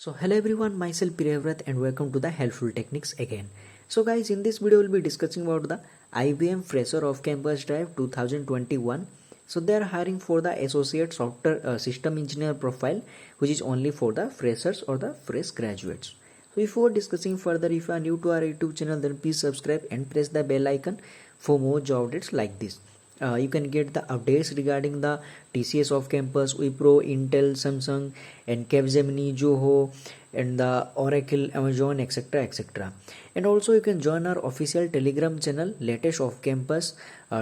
So hello everyone, myself Priyavrat and welcome to the Helpful Techniques again. So guys, in this video we'll be discussing about the IBM Fresher Off Campus Drive 2021. So they are hiring for the Associate Software System Engineer profile, which is only for the freshers or the fresh graduates. So before discussing further, if you are new to our YouTube channel, then please subscribe and press the bell icon for more job updates like this. You can get the updates regarding the TCS Off Campus, Wipro, Intel, Samsung, and Capgemini, Zoho, and the Oracle, Amazon, etc. etc. And also you can join our official Telegram channel, latest Off Campus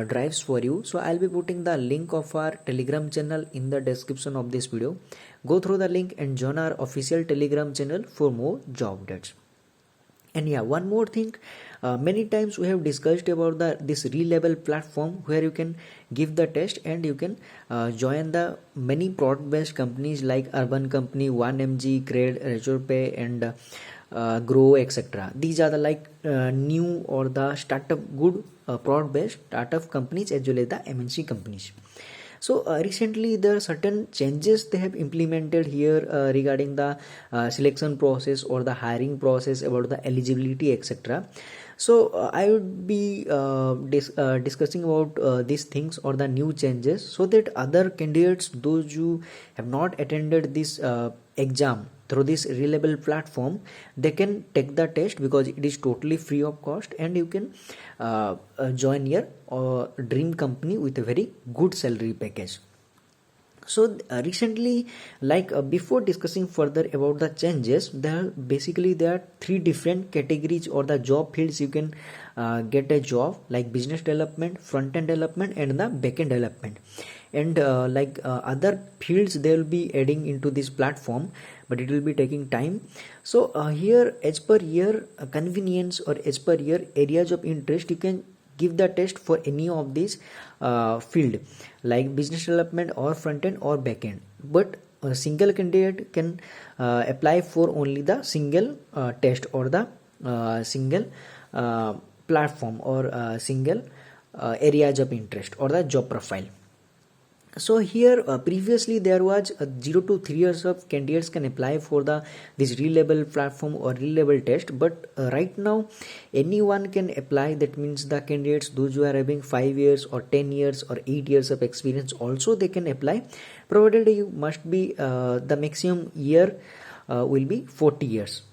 drives for you. So I'll be putting the link of our Telegram channel in the description of this video. Go through the link and join our official Telegram channel for more job updates. And yeah, one more thing, many times we have discussed about this re-level platform where you can give the test and you can join the many product based companies like Urban Company, 1mg, Cred, Razorpay, and Grow, etc. These are the new or the startup good product based startup companies as well as the MNC companies. So recently there are certain changes they have implemented here regarding the selection process or the hiring process, about the eligibility, etc. So I would be discussing about these things or the new changes, so that other candidates, those who have not attended this exam through this reliable platform, they can take the test because it is totally free of cost, and you can join your dream company with a very good salary package. So recently, before discussing further about the changes, there are three different categories or the job fields you can get a job, like business development, front end development, and the back end development. And other fields they will be adding into this platform, but it will be taking time. So here, as per your convenience or as per your areas of interest, you can give the test for any of these field, like business development or front end or back end. But a single candidate can apply for only the single test or the single platform or single areas of interest or the job profile. So here previously there was 0 to 3 years of candidates can apply for this reliable platform or reliable test, but right now anyone can apply. That means the candidates, those who are having 5 years or 10 years or 8 years of experience, also they can apply, provided you must be the maximum year will be 40 years.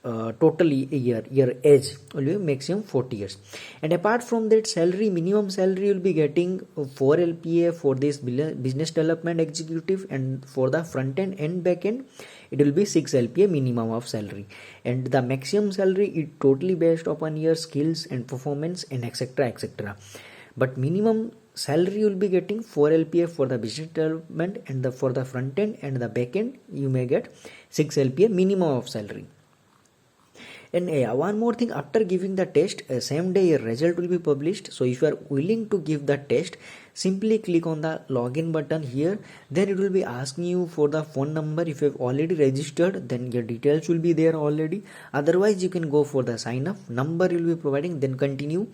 Totally a year age will be maximum 40 years. And apart from that, minimum salary will be getting 4 LPA for this business development executive, and for the front end and back end it will be 6 LPA minimum of salary. And the maximum salary is totally based upon your skills and performance and etc etc. But minimum salary will be getting 4 LPA for the business development, and for the front end and the back end you may get 6 LPA minimum of salary. And one more thing, after giving the test, same day your result will be published. So if you are willing to give the test, simply click on the login button here. Then it will be asking you for the phone number. If you have already registered, then your details will be there already. Otherwise, you can go for the sign up number you will be providing, then continue.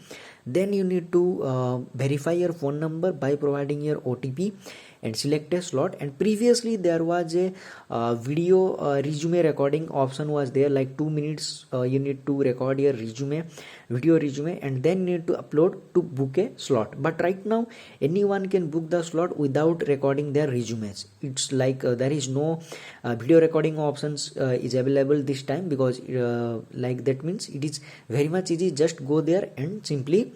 Then you need to verify your phone number by providing your OTP and select a slot. And previously there was a video resume recording option was there, like 2 minutes you need to record your video resume, and then you need to upload to book a slot. But right now anyone can book the slot without recording their resumes. It's like there is no video recording options is available this time, because that means it is very much easy. Just go there and simply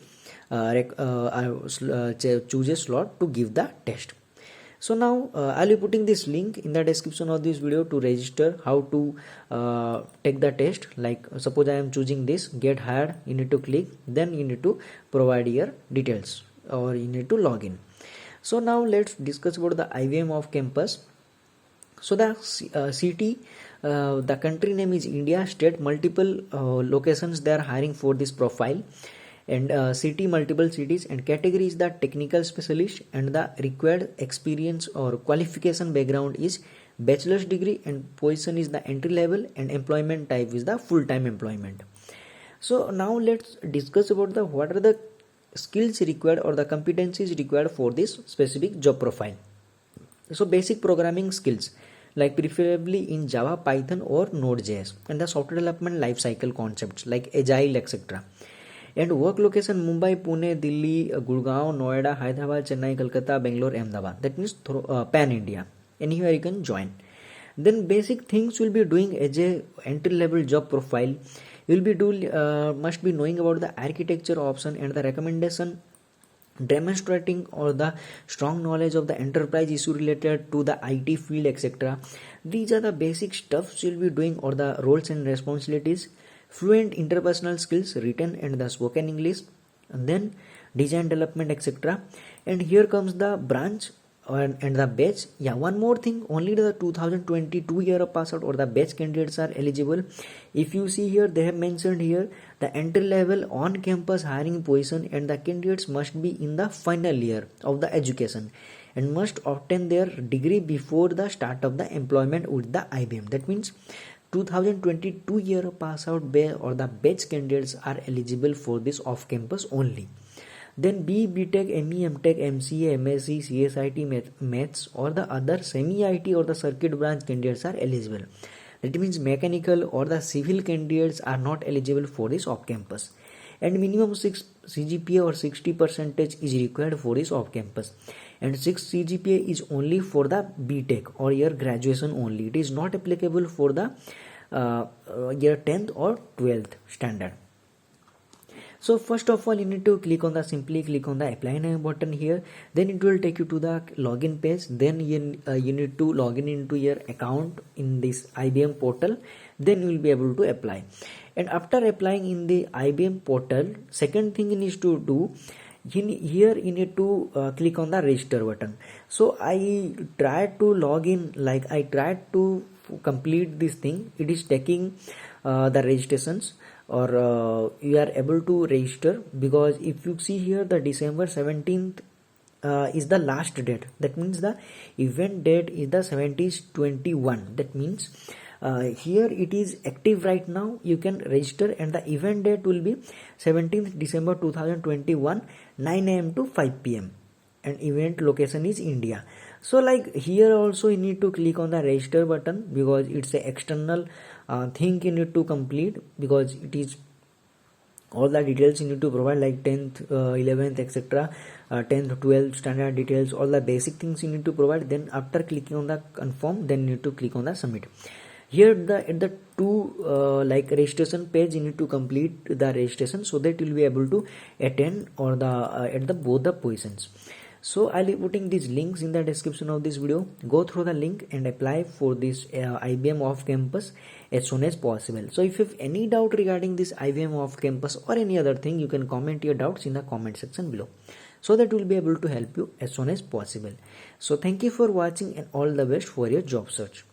choose a slot to give the test. So now I'll be putting this link in the description of this video to register, how to take the test. Like suppose I am choosing this get hired, you need to click, then you need to provide your details or you need to log in. So now let's discuss about the IBM Off Campus. So the city, the country name is India, state multiple locations they are hiring for this profile, and city multiple cities, and category is the technical specialist, and the required experience or qualification background is bachelor's degree, and position is the entry level, and employment type is the full-time employment. So now let's discuss about what are the skills required or the competencies required for this specific job profile. So basic programming skills, like preferably in Java, Python or Node.js, and the software development life cycle concepts like Agile, etc. And work location Mumbai, Pune, Delhi, Gurgaon, Noida, Hyderabad, Chennai, Kolkata, Bangalore, Ahmedabad. That means pan India. Anywhere you can join. Then basic things you'll be doing as a entry level job profile. You'll be must be knowing about the architecture option and the recommendation, demonstrating or the strong knowledge of the enterprise issue related to the IT field, etc. These are the basic stuffs you'll be doing, or the roles and responsibilities. Fluent interpersonal skills, written and the spoken English, and then design development, etc. And here comes the branch and the batch. Yeah, one more thing, only the 2022 year of pass out or the batch candidates are eligible. If you see here, they have mentioned here the entry level on campus hiring position, and the candidates must be in the final year of the education and must obtain their degree before the start of the employment with the IBM. That means 2022 year pass out or the batch candidates are eligible for this off campus only. Then BTech, ME, MTech, MCA, MSc, CSIT, Maths or the other semi-IT or the circuit branch candidates are eligible. That means mechanical or the civil candidates are not eligible for this off campus. And minimum 6 CGPA or 60% is required for this off campus. And 6 CGPA is only for the BTech or your graduation only. It is not applicable for the year 10th or 12th standard. So first of all, you need to simply click on the apply now button here. Then it will take you to the login page. Then you need to log in into your account in this IBM portal. Then you will be able to apply. And after applying in the IBM portal, second thing you need to do, here you need to click on the register button. So I tried to log in, like I tried to complete this thing. It is taking the registrations, or you are able to register, because if you see here, the December 17th is the last date. That means the event date is the 17/21. That means here it is active right now. You can register, and the event date will be 17th December 2021, 9 a.m. to 5 p.m. and event location is India. So like here also you need to click on the register button, because it's an external thing you need to complete, because it is all the details you need to provide, like 10th 11th etc, 10th 12th standard details, all the basic things you need to provide. Then after clicking on the confirm, then you need to click on the submit. Here at the two like registration page, you need to complete the registration so that you will be able to attend or the at the both the positions. So I'll be putting these links in the description of this video. Go through the link and apply for this IBM off campus as soon as possible. So if you have any doubt regarding this IBM off campus or any other thing, you can comment your doubts in the comment section below, so that we'll be able to help you as soon as possible. So thank you for watching, and all the best for your job search.